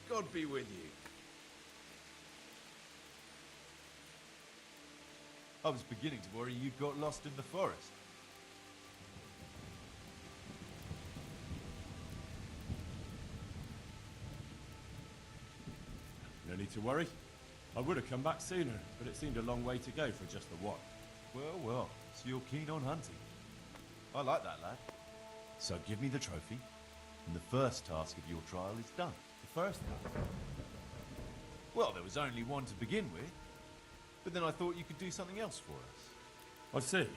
God be with you. I was beginning to worry you'd got lost in the forest. No need to worry. I would have come back sooner, but it seemed a long way to go for just the one. Well, so you're keen on hunting. I like that, lad. So give me the trophy, and the first task of your trial is done. The first task? Well, there was only one to begin with, but then I thought you could do something else for us. I see.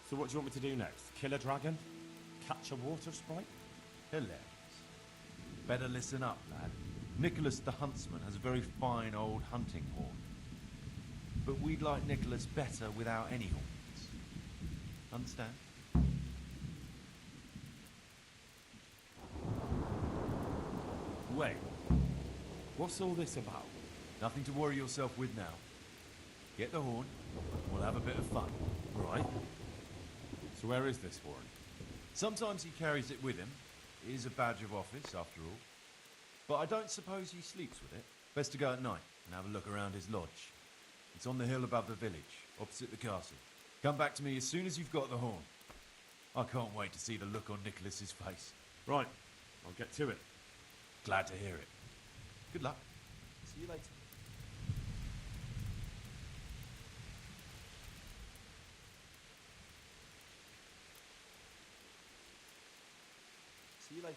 So what do you want me to do next? Kill a dragon? Catch a water sprite? Hilarious. Better listen up, lad. Nicholas the Huntsman has a very fine old hunting horn. But we'd like Nicholas better without any horns. Understand? Wait. What's all this about? Nothing to worry yourself with now. Get the horn, we'll have a bit of fun. Right. So where is this horn? Sometimes he carries it with him. It is a badge of office, after all. But I don't suppose he sleeps with it. Best to go at night and have a look around his lodge. It's on the hill above the village, opposite the castle. Come back to me as soon as you've got the horn. I can't wait to see the look on Nicholas's face. Right. I'll get to it. Glad to hear it. Good luck. See you later. See you later.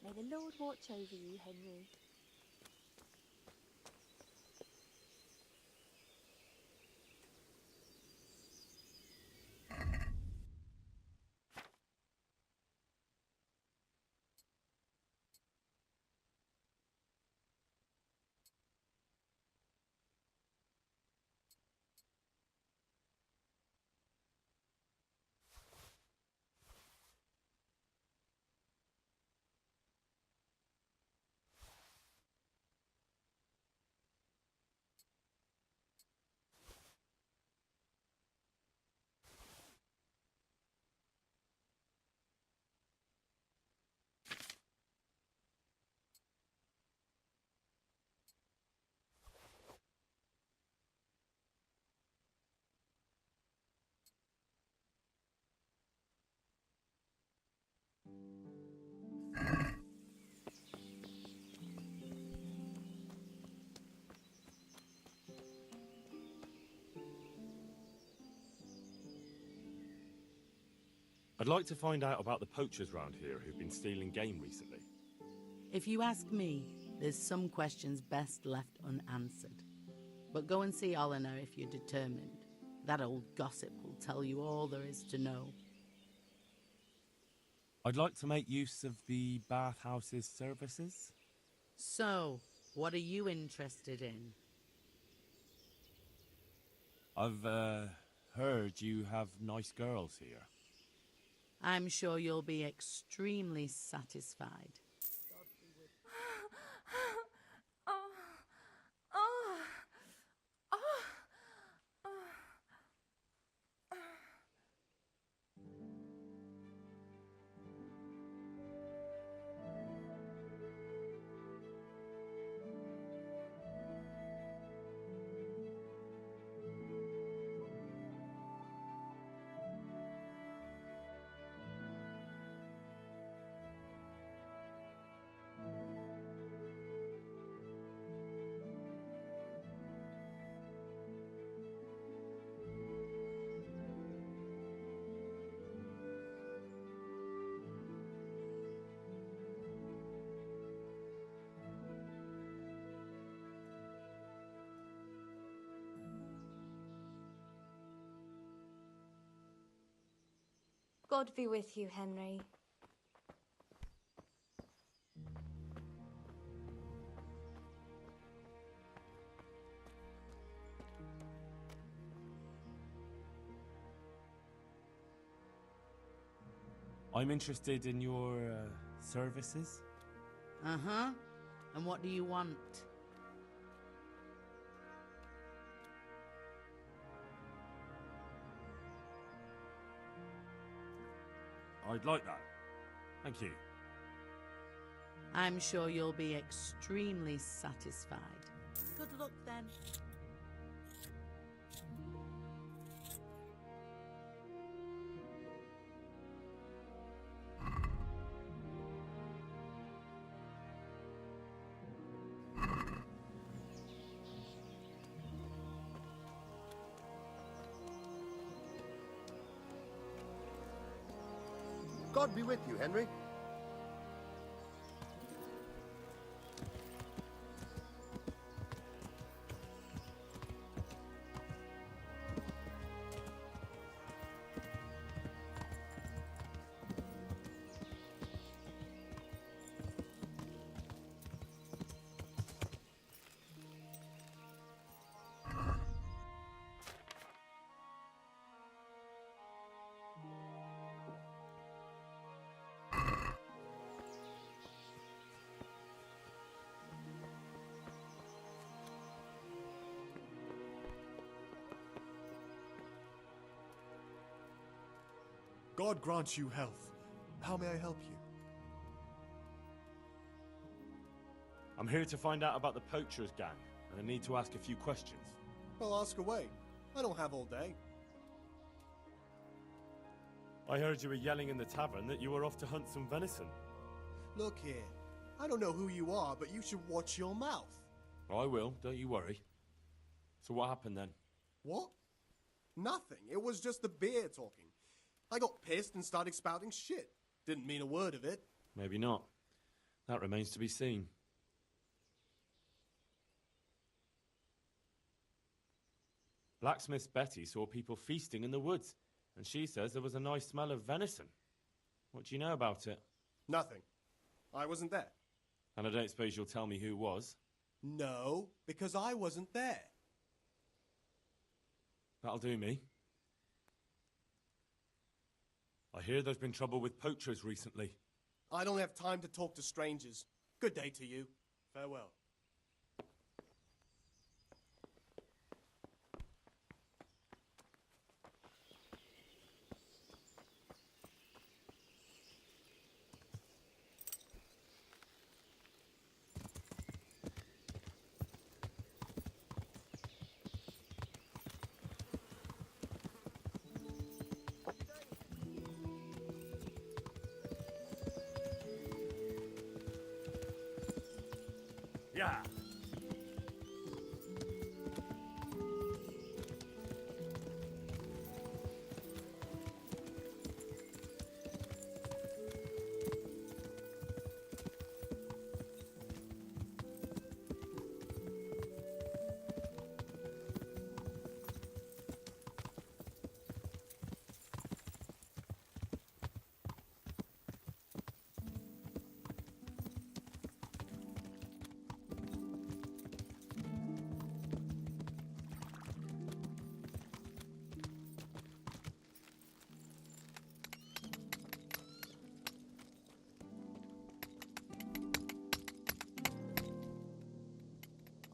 May the Lord watch over you, Henry. I'd like to find out about the poachers round here who've been stealing game recently. If you ask me, there's some questions best left unanswered. But go and see Olener if you're determined. That old gossip will tell you all there is to know. I'd like to make use of the bathhouse's services. So, what are you interested in? I've heard you have nice girls here. I'm sure you'll be extremely satisfied. Oh, oh, oh, oh. God be with you, Henry. I'm interested in your services. Uh-huh. And what do you want? I'd like that. Thank you. I'm sure you'll be extremely satisfied. Good luck then. God be with you, Henry. God grant you health. How may I help you? I'm here to find out about the poachers gang, and I need to ask a few questions. Well, ask away. I don't have all day. I heard you were yelling in the tavern that you were off to hunt some venison. Look here. I don't know who you are, but you should watch your mouth. I will, don't you worry. So what happened then? What? Nothing. It was just the beer talking. I got pissed and started spouting shit. Didn't mean a word of it. Maybe not. That remains to be seen. Blacksmith Betty saw people feasting in the woods, and she says there was a nice smell of venison. What do you know about it? Nothing. I wasn't there. And I don't suppose you'll tell me who was? No, because I wasn't there. That'll do me. I hear there's been trouble with poachers recently. I don't have time to talk to strangers. Good day to you. Farewell. Yeah.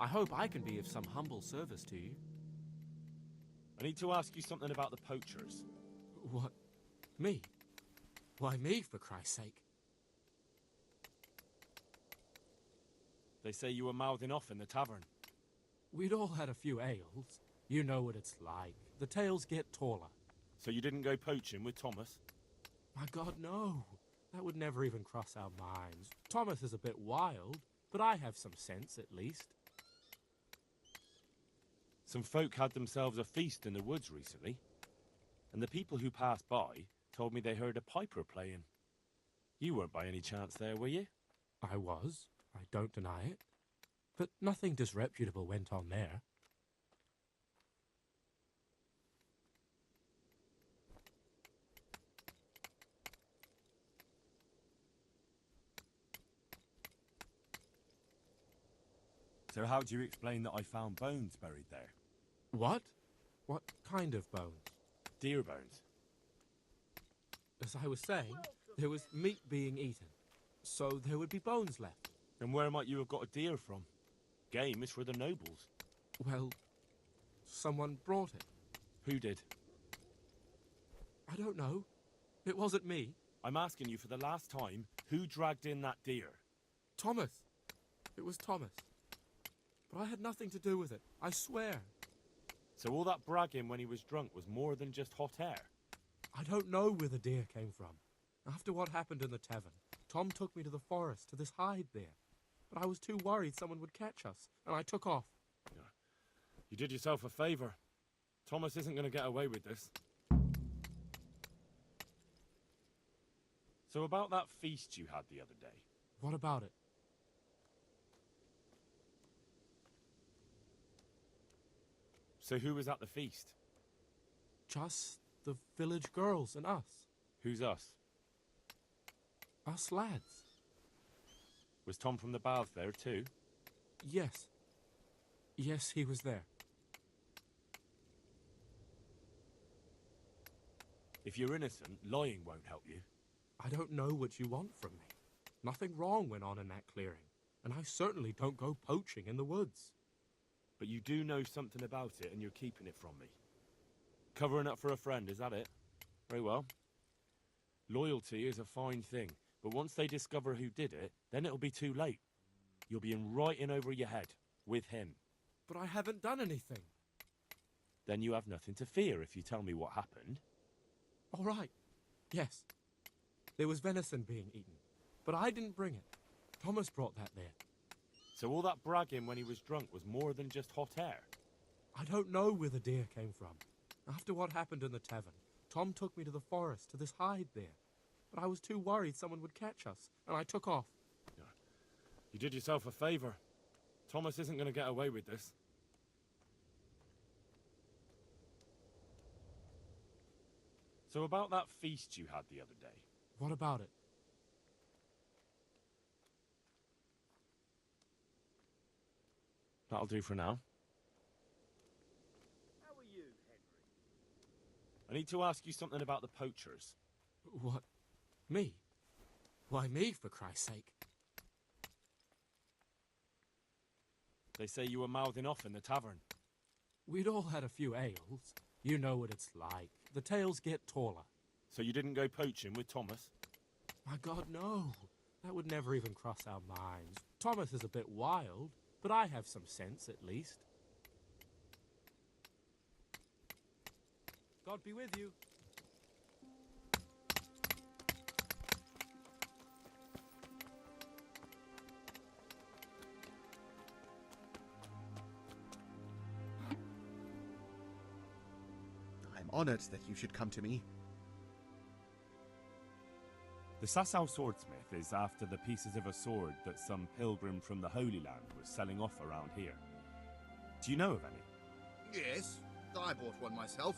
hope I can be of some humble service to you. I need to ask you something about the poachers. What? Me? Why me, for Christ's sake? They say you were mouthing off in the tavern. We'd all had a few ales. You know what it's like. The tales get taller. So you didn't go poaching with Thomas? My God, no. That would never even cross our minds. Thomas is a bit wild, but I have some sense, at least. Some folk had themselves a feast in the woods recently, and the people who passed by told me they heard a piper playing. You weren't by any chance there, were you? I was. I don't deny it. But nothing disreputable went on there. So how do you explain that I found bones buried there? What? What kind of bones? Deer bones. As I was saying, there was meat being eaten, so there would be bones left. And where might you have got a deer from? Game is for the nobles. Well, someone brought it. Who did? I don't know. It wasn't me. I'm asking you for the last time, who dragged in that deer? Thomas. It was Thomas. But I had nothing to do with it, I swear. So all that bragging when he was drunk was more than just hot air? I don't know where the deer came from. After what happened in the tavern, Tom took me to the forest, to this hide there. But I was too worried someone would catch us, and I took off. You did yourself a favour. Thomas isn't going to get away with this. So about that feast you had the other day. What about it? So who was at the feast? Just the village girls and us. Who's us? Us lads. Was Tom from the baths there too? Yes. Yes, he was there. If you're innocent, lying won't help you. I don't know what you want from me. Nothing wrong went on in that clearing, and I certainly don't go poaching in the woods. But you do know something about it and you're keeping it from me. Covering up for a friend, is that it? Very well. Loyalty is a fine thing, but once they discover who did it, then it'll be too late. You'll be in right in over your head, with him. But I haven't done anything. Then you have nothing to fear if you tell me what happened. All right. Yes. There was venison being eaten, but I didn't bring it. Thomas brought that there. So all that bragging when he was drunk was more than just hot air? I don't know where the deer came from. After what happened in the tavern, Tom took me to the forest, to this hide there. But I was too worried someone would catch us, and I took off. You did yourself a favour. Thomas isn't going to get away with this. So about that feast you had the other day. What about it? That'll do for now. How are you, Henry? I need to ask you something about the poachers. What? Me? Why me, for Christ's sake? They say you were mouthing off in the tavern. We'd all had a few ales. You know what it's like. The tales get taller. So you didn't go poaching with Thomas? My God, no. That would never even cross our minds. Thomas is a bit wild, but I have some sense, at least. God be with you. I'm honored that you should come to me. The Sasau swordsmith is after the pieces of a sword that some pilgrim from the Holy Land was selling off around here. Do you know of any? Yes, I bought one myself.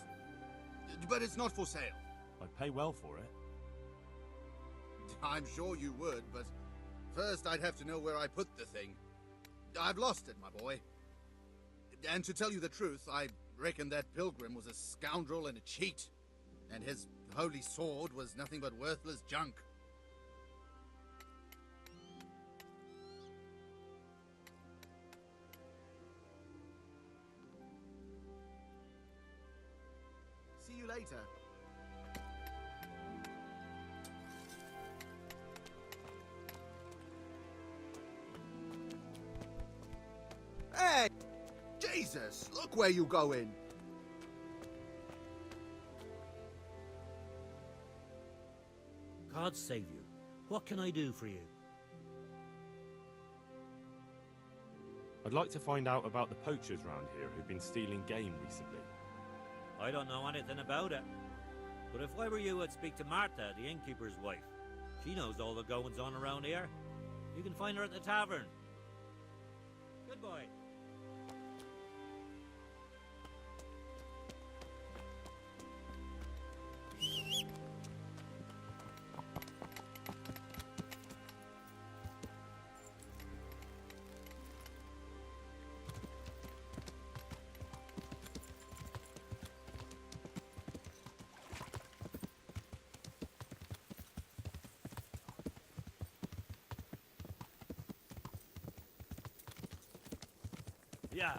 But it's not for sale. I'd pay well for it. I'm sure you would, but first I'd have to know where I put the thing. I've lost it, my boy. And to tell you the truth, I reckon that pilgrim was a scoundrel and a cheat, and his holy sword was nothing but worthless junk. later. Hey! Jesus! Look where you going! God save you. What can I do for you? I'd like to find out about the poachers round here who've been stealing game recently. I don't know anything about it. But if I were you, I'd speak to Martha, the innkeeper's wife. She knows all the goings-on around here. You can find her at the tavern. Goodbye. Yeah.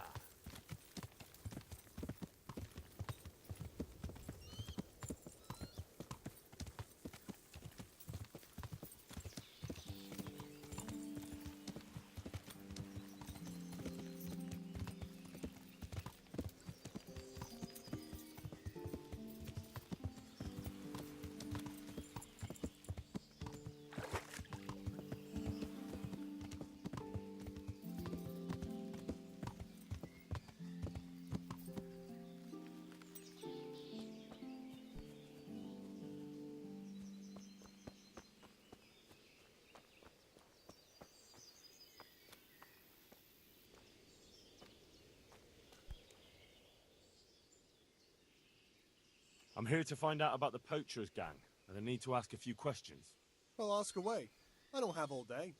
I'm here to find out about the poachers gang, and I need to ask a few questions. Well, ask away. I don't have all day.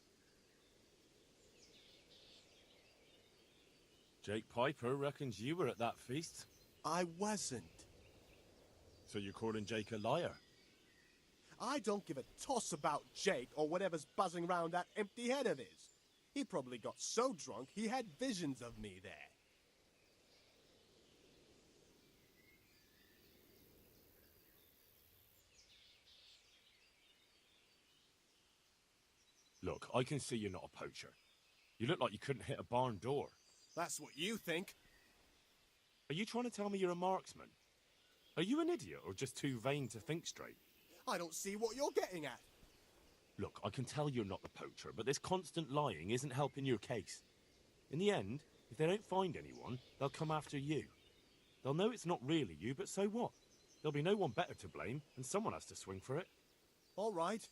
Jake Piper reckons you were at that feast. I wasn't. So you're calling Jake a liar? I don't give a toss about Jake or whatever's buzzing around that empty head of his. He probably got so drunk he had visions of me there. Look, I can see you're not a poacher. You look like you couldn't hit a barn door. That's what you think. Are you trying to tell me you're a marksman? Are you an idiot or just too vain to think straight? I don't see what you're getting at. Look, I can tell you're not the poacher, but this constant lying isn't helping your case. In the end, if they don't find anyone, they'll come after you. They'll know it's not really you, but so what? There'll be no one better to blame, and someone has to swing for it. All right.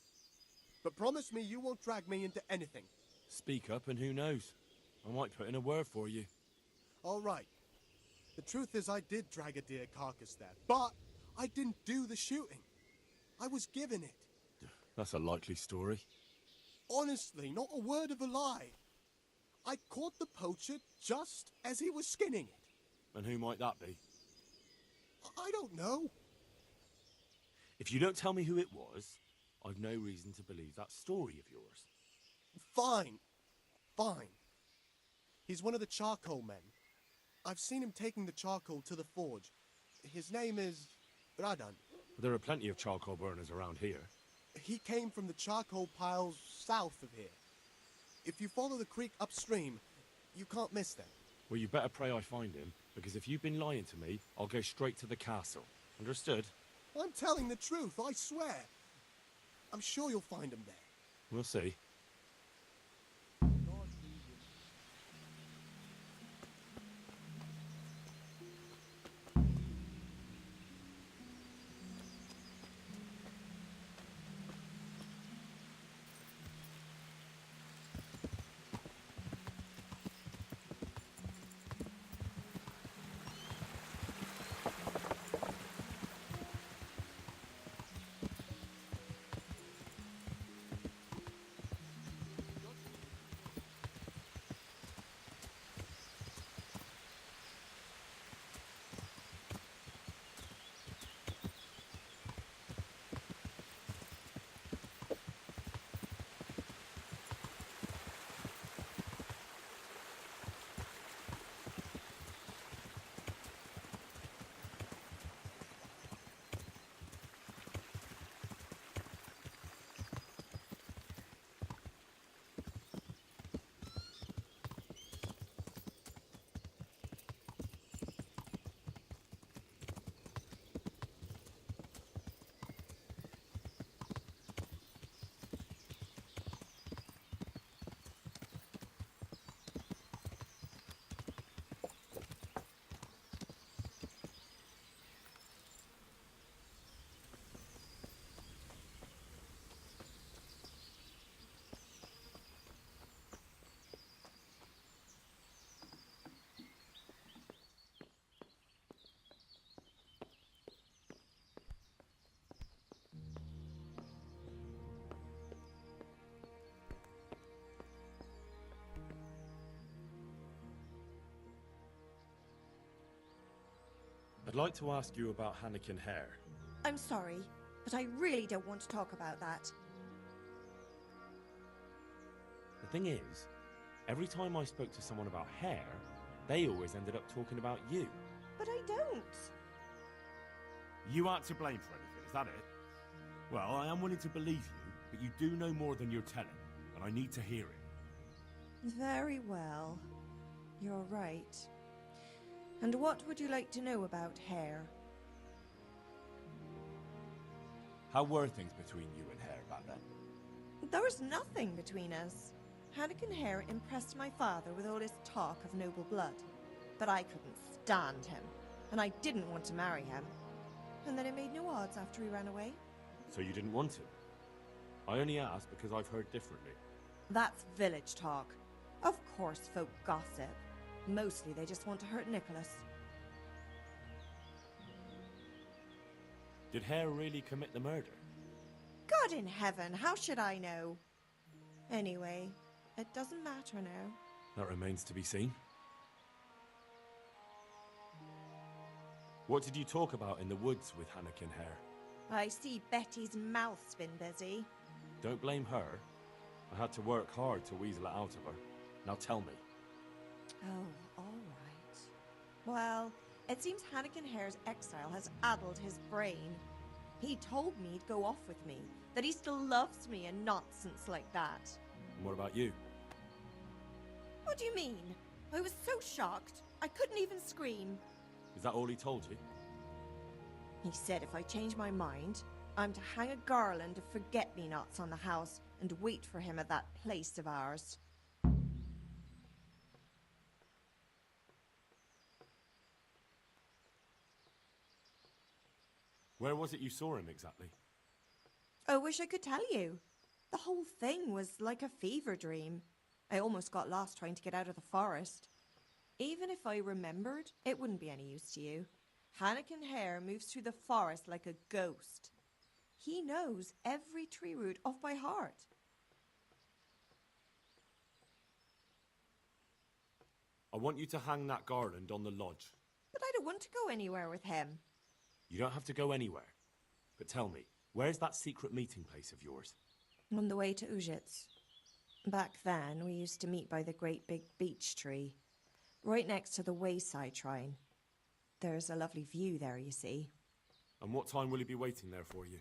But promise me you won't drag me into anything. Speak up, and who knows? I might put in a word for you. All right. The truth is I did drag a deer carcass there, but I didn't do the shooting. I was given it. That's a likely story. Honestly, not a word of a lie. I caught the poacher just as he was skinning it. And who might that be? I don't know. If you don't tell me who it was, I've no reason to believe that story of yours. Fine. Fine. He's one of the charcoal men. I've seen him taking the charcoal to the forge. His name is Radan. There are plenty of charcoal burners around here. He came from the charcoal piles south of here. If you follow the creek upstream, you can't miss them. Well, you better pray I find him, because if you've been lying to me, I'll go straight to the castle. Understood? I'm telling the truth, I swear. I'm sure you'll find him there. We'll see. I'd like to ask you about Hare. I'm sorry, but I really don't want to talk about that. The thing is, every time I spoke to someone about Hare, they always ended up talking about you. But I don't. You aren't to blame for anything, is that it? Well, I am willing to believe you, but you do know more than you're telling, and I need to hear it. Very well. You're right. And what would you like to know about Hare? How were things between you and Hare back then? There was nothing between us. Hare impressed my father with all his talk of noble blood. But I couldn't stand him, and I didn't want to marry him. And then it made no odds after he ran away. So you didn't want to? I only asked because I've heard differently. That's village talk. Of course folk gossip. Mostly they just want to hurt Nicholas. Did Hare really commit the murder? God in heaven, how should I know? Anyway, it doesn't matter now. That remains to be seen. What did you talk about in the woods with Hare? I see Betty's mouth's been busy. Don't blame her. I had to work hard to weasel it out of her. Now tell me. Oh, all right. Well, it seems Hare's exile has addled his brain. He told me he'd go off with me, that he still loves me and nonsense like that. And what about you? What do you mean? I was so shocked, I couldn't even scream. Is that all he told you? He said if I change my mind, I'm to hang a garland of forget-me-nots on the house and wait for him at that place of ours. Where was it you saw him exactly? I wish I could tell you. The whole thing was like a fever dream. I almost got lost trying to get out of the forest. Even if I remembered, it wouldn't be any use to you. Hare moves through the forest like a ghost. He knows every tree root off by heart. I want you to hang that garland on the lodge. But I don't want to go anywhere with him. You don't have to go anywhere. But tell me, where's that secret meeting place of yours? On the way to Ujits. Back then, we used to meet by the great big beech tree, right next to the wayside shrine. There's a lovely view there, you see. And what time will he be waiting there for you?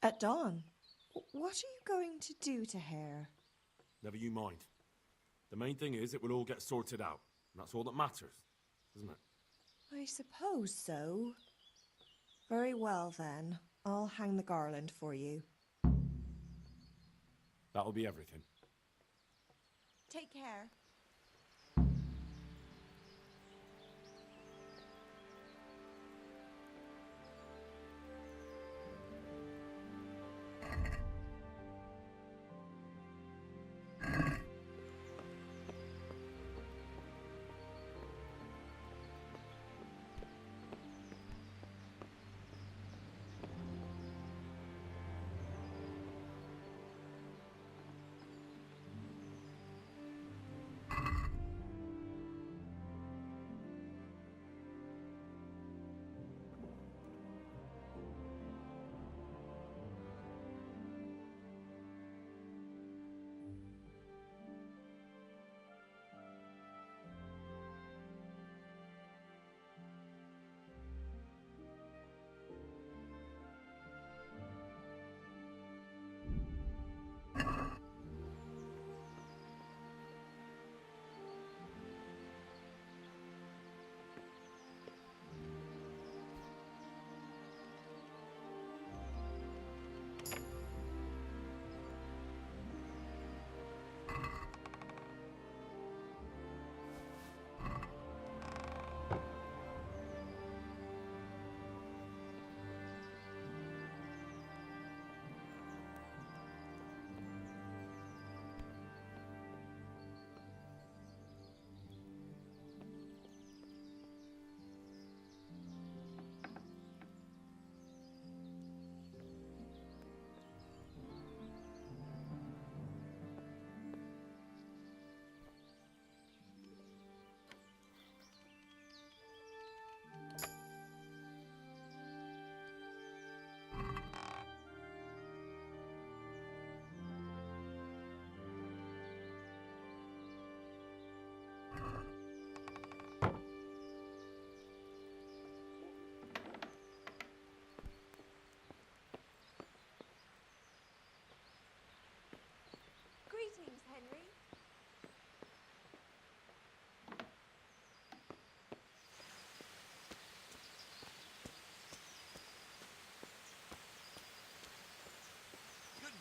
At dawn. What are you going to do to Hare? Never you mind. The main thing is it will all get sorted out. And that's all that matters, isn't it? I suppose so. Very well, then. I'll hang the garland for you. That'll be everything. Take care.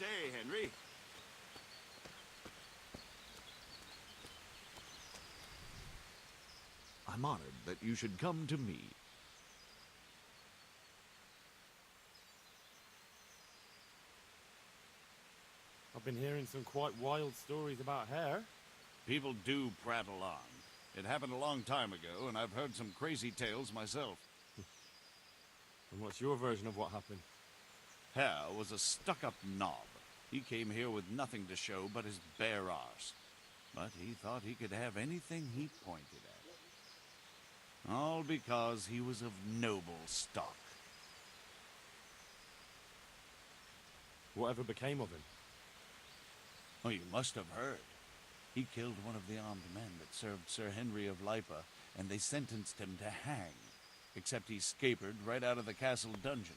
day, Henry. I'm honored that you should come to me. I've been hearing some quite wild stories about Hare. People do prattle on. It happened a long time ago, and I've heard some crazy tales myself. And what's your version of what happened? Hare was a stuck-up knob. He came here with nothing to show but his bare arse. But he thought he could have anything he pointed at. All because he was of noble stock. Whatever became of him? Oh, you must have heard. He killed one of the armed men that served Sir Henry of Lipa, and they sentenced him to hang. Except he scapered right out of the castle dungeon.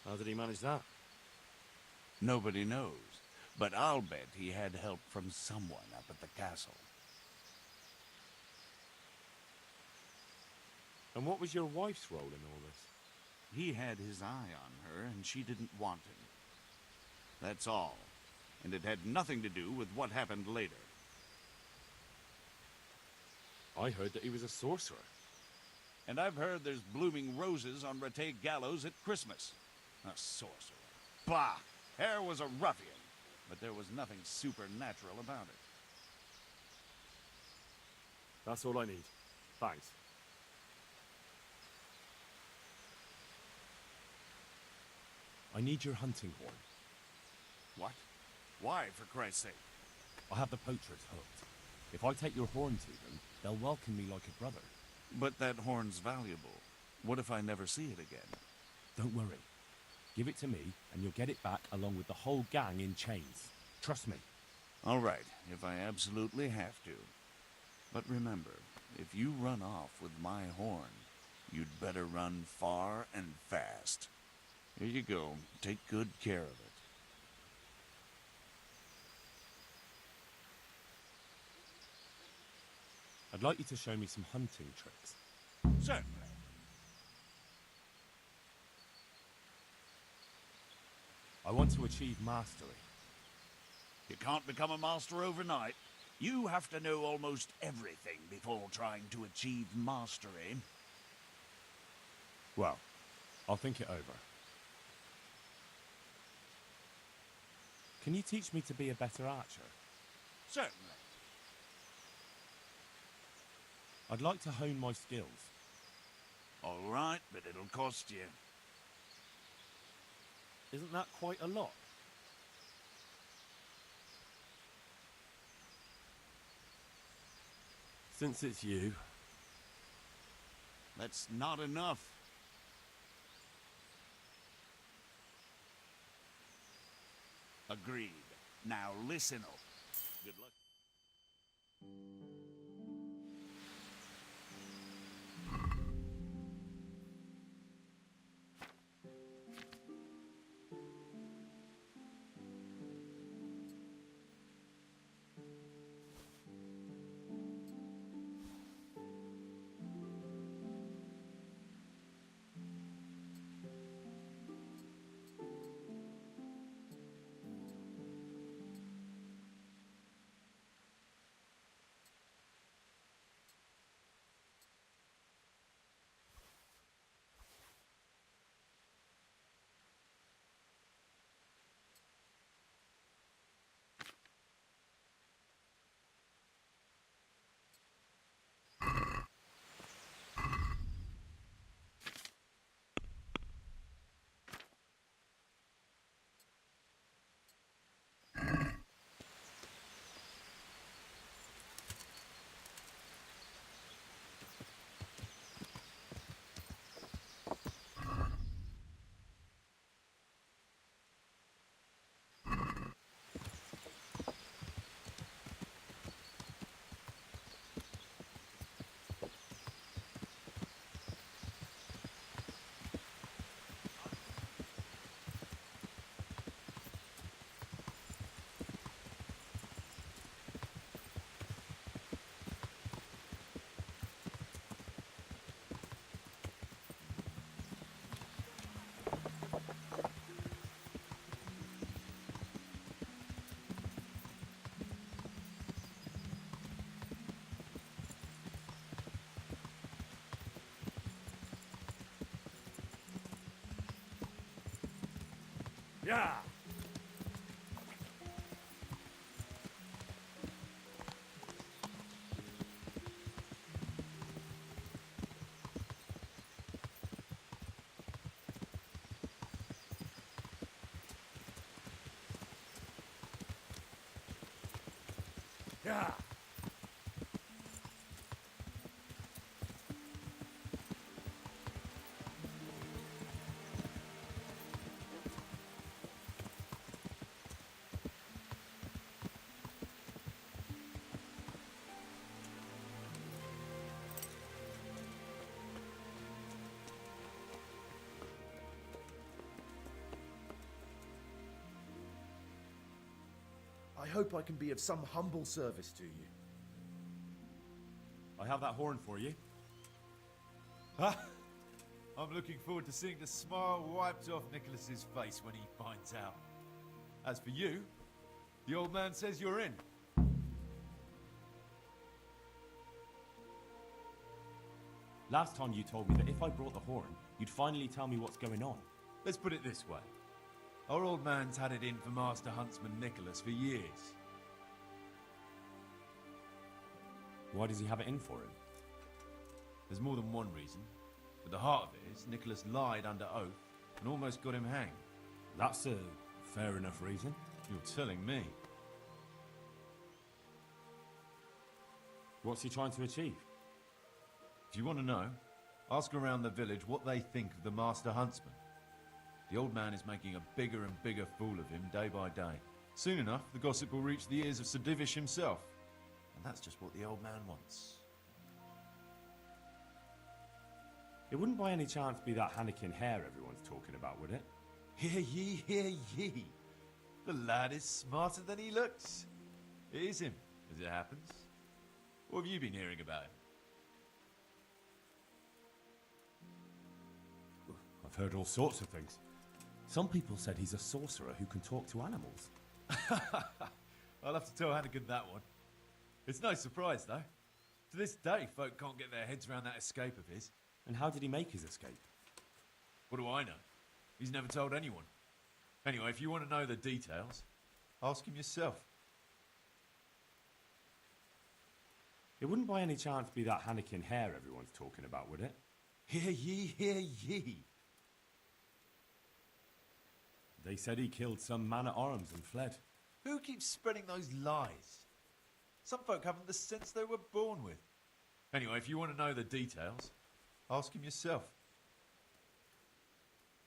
How did he manage that? Nobody knows, but I'll bet he had help from someone up at the castle. And what was your wife's role in all this? He had his eye on her, and she didn't want him. That's all. And it had nothing to do with what happened later. I heard that he was a sorcerer. And I've heard there's blooming roses on Rattay Gallows at Christmas. A sorcerer. Bah! Hare was a ruffian, but there was nothing supernatural about it. That's all I need. Thanks. I need your hunting horn. What? Why, for Christ's sake? I have the poachers hooked. If I take your horn to them, they'll welcome me like a brother. But that horn's valuable. What if I never see it again? Don't worry. Give it to me, and you'll get it back along with the whole gang in chains. Trust me. All right, if I absolutely have to. But remember, if you run off with my horn, you'd better run far and fast. Here you go. Take good care of it. I'd like you to show me some hunting tricks. Certainly. I want to achieve mastery. You can't become a master overnight. You have to know almost everything before trying to achieve mastery. Well, I'll think it over. Can you teach me to be a better archer? Certainly. I'd like to hone my skills. All right, but it'll cost you. Isn't that quite a lot? Since it's you. That's not enough. Agreed. Now listen up. Good luck. Yeah! Yeah! I hope I can be of some humble service to you. I have that horn for you. I'm looking forward to seeing the smile wiped off Nicholas's face when he finds out. As for you, the old man says you're in. Last time you told me that if I brought the horn, you'd finally tell me what's going on. Let's put it this way. Our old man's had it in for Master Huntsman Nicholas for years. Why does he have it in for him? There's more than one reason. But the heart of it is Nicholas lied under oath and almost got him hanged. That's a fair enough reason. You're telling me. What's he trying to achieve? If you want to know, ask around the village what they think of the Master Huntsman. The old man is making a bigger and bigger fool of him day by day. Soon enough, the gossip will reach the ears of Sir Divish himself. And that's just what the old man wants. It wouldn't by any chance be that Hannikin Hare everyone's talking about, would it? Hear ye, hear ye. The lad is smarter than he looks. It is him, as it happens. What have you been hearing about him? I've heard all sorts of things. Some people said he's a sorcerer who can talk to animals. I'll have to tell Hannigan that one. It's no surprise, though. To this day, folk can't get their heads around that escape of his. And how did he make his escape? What do I know? He's never told anyone. Anyway, if you want to know the details, ask him yourself. It wouldn't by any chance be that Hannikin Hare everyone's talking about, would it? Hear ye, hear ye. They said he killed some man at arms and fled. Who keeps spreading those lies? Some folk haven't the sense they were born with. Anyway, if you want to know the details, ask him yourself.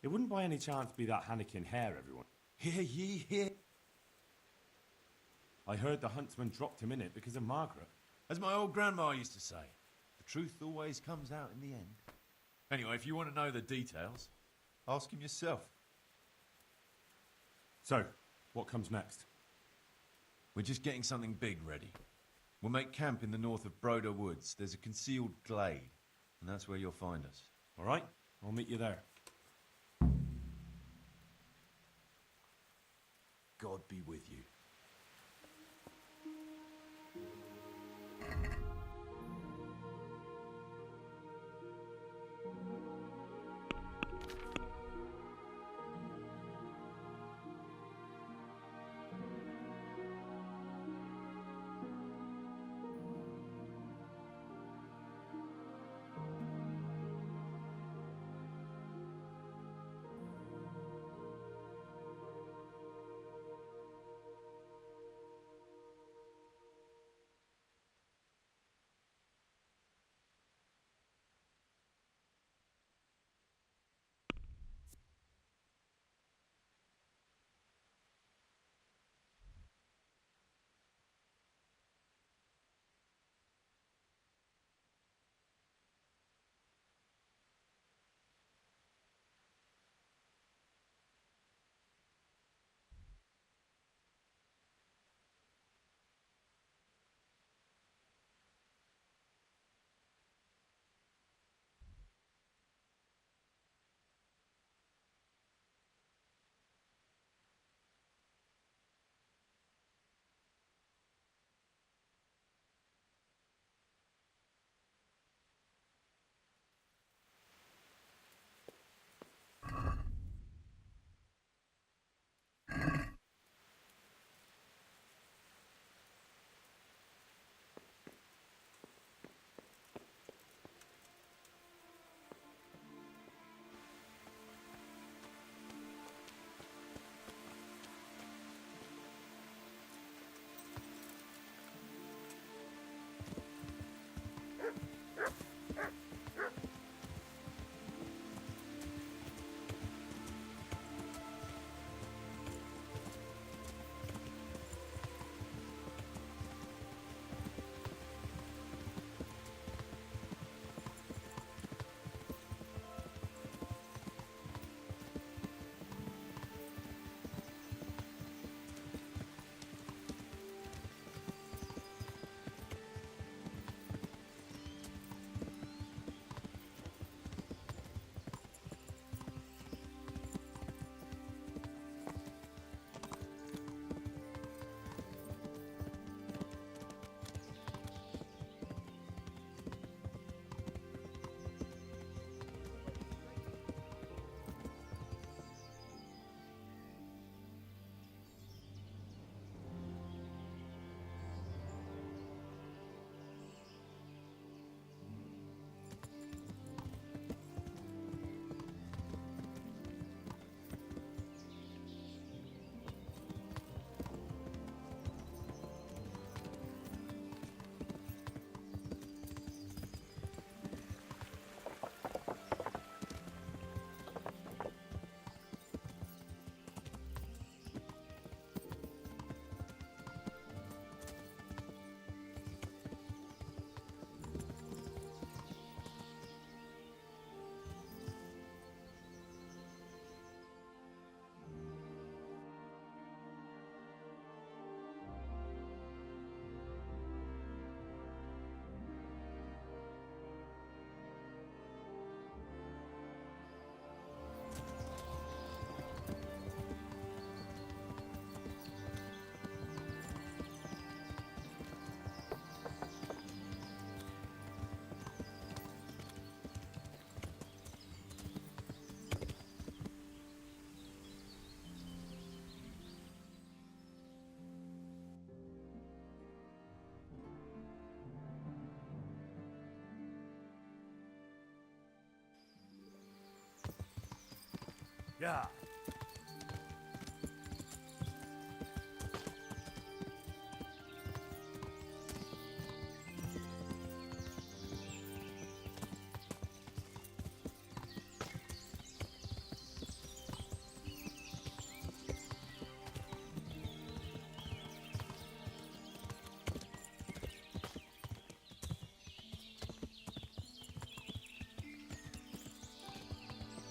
It wouldn't by any chance be that Hannikin Hare everyone. Hear ye, hear. I heard the huntsman dropped him in it because of Margaret. As my old grandma used to say, the truth always comes out in the end. Anyway, if you want to know the details, ask him yourself. So, what comes next? We're just getting something big ready. We'll make camp in the north of Broder Woods. There's a concealed glade, and that's where you'll find us. All right, I'll meet you there. God be with you. Yeah.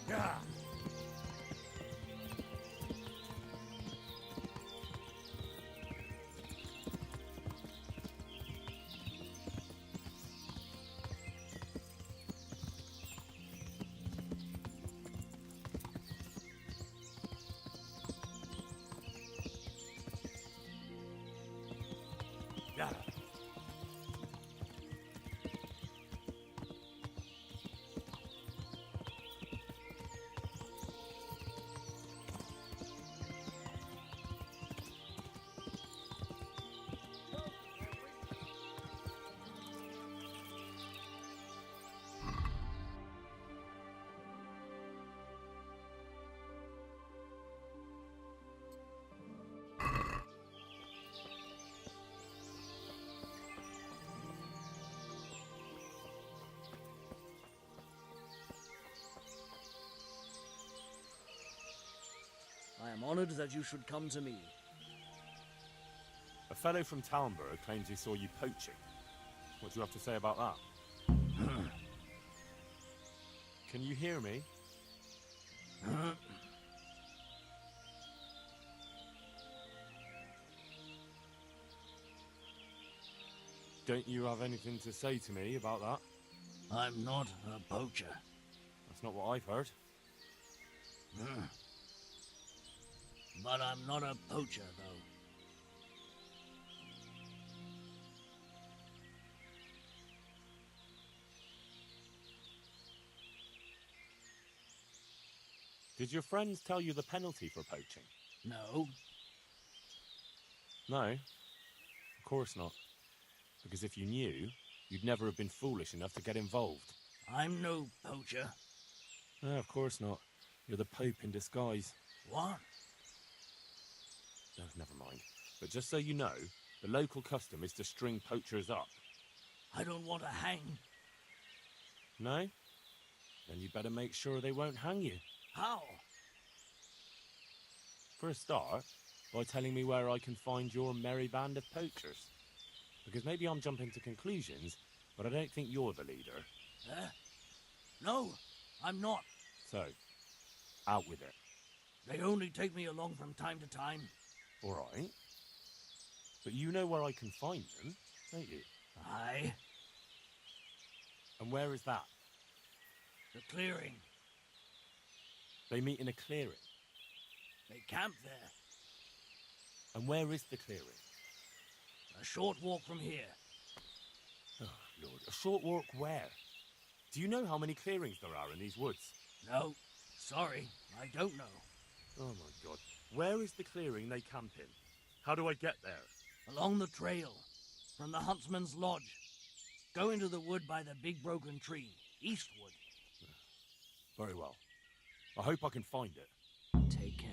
Yeah. Yeah. I am honored that you should come to me. A fellow from Talmberg claims he saw you poaching. What do you have to say about that? Can you hear me? Don't you have anything to say to me about that? I'm not a poacher. That's not what I've heard. But I'm not a poacher, though. Did your friends tell you the penalty for poaching? No. No? Of course not. Because if you knew, you'd never have been foolish enough to get involved. I'm no poacher. No, of course not. You're the Pope in disguise. What? No, never mind. But just so you know, the local custom is to string poachers up. I don't want to hang. No? Then you better make sure they won't hang you. How? For a start, by telling me where I can find your merry band of poachers. Because maybe I'm jumping to conclusions, but I don't think you're the leader. No, I'm not. So, out with it. They only take me along from time to time. All right. But you know where I can find them, don't you? Aye. And where is that? The clearing. They meet in a clearing. They camp there. And where is the clearing? A short walk from here. Oh, Lord. A short walk where? Do you know how many clearings there are in these woods? No. Sorry, I don't know. Oh, my God. Where is the clearing they camp in? How do I get there? Along the trail. From the huntsman's lodge. Go into the wood by the big broken tree. Eastward. Very well. I hope I can find it. Take care.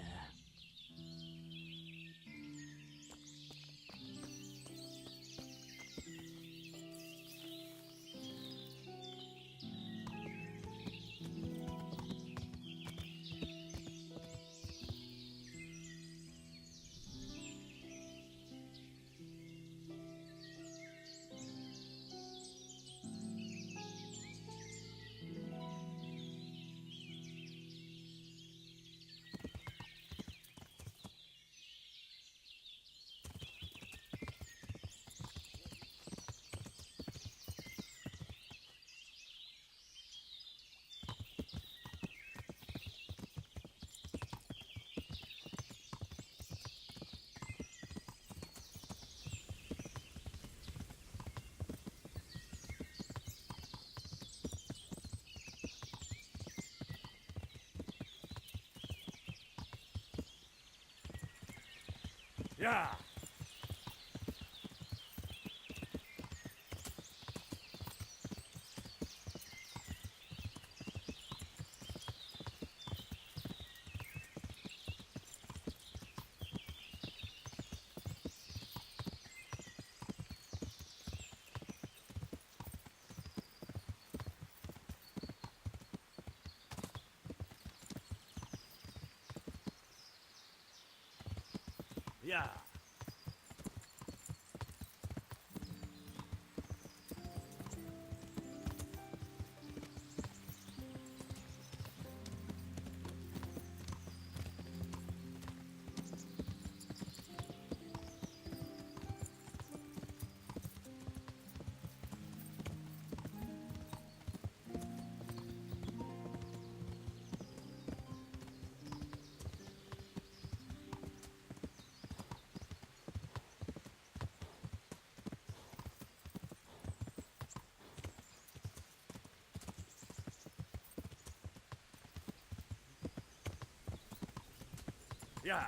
Yeah. Yeah. Yeah.